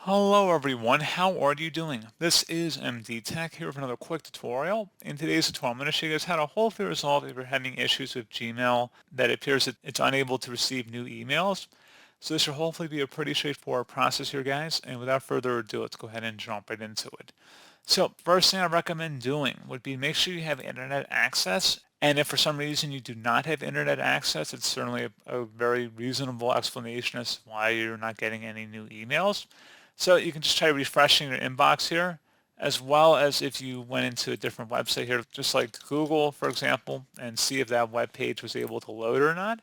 Hello everyone, how are you doing? This is MD Tech here with another quick tutorial. In today's tutorial, I'm going to show you guys how to hopefully resolve if you're having issues with Gmail that it appears that it's unable to receive new emails. So this should hopefully be a pretty straightforward process here, guys. And without further ado, let's go ahead and jump right into it. So first thing I recommend doing would be make sure you have internet access. And if for some reason you do not have internet access, it's certainly a very reasonable explanation as to why you're not getting any new emails. So you can just try refreshing your inbox here, as well as if you went into a different website here, just like Google, for example, and see if that web page was able to load or not.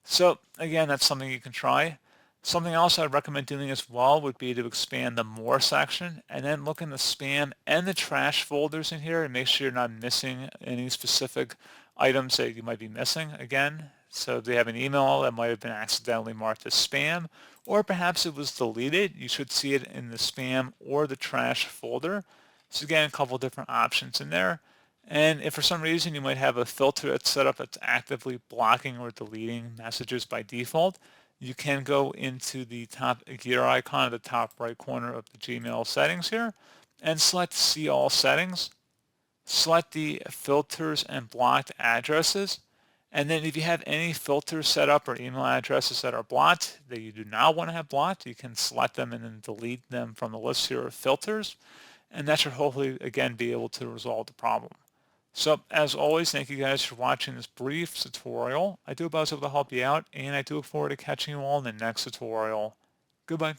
So again, that's something you can try. Something else I'd recommend doing as well would be to expand the More section and then look in the spam and the trash folders in here and make sure you're not missing any specific items that you might be missing again. So if they have an email that might have been accidentally marked as spam, or perhaps it was deleted, you should see it in the spam or the trash folder. So again, a couple different options in there. And if for some reason you might have a filter that's set up that's actively blocking or deleting messages by default, you can go into the top gear icon at the top right corner of the Gmail settings here and select See All Settings. Select the filters and blocked addresses. And then if you have any filters set up or email addresses that are blocked that you do not want to have blocked, you can select them and then delete them from the list here of filters. And that should hopefully, again, be able to resolve the problem. So as always, thank you guys for watching this brief tutorial. I do hope I was able to help you out, and I do look forward to catching you all in the next tutorial. Goodbye.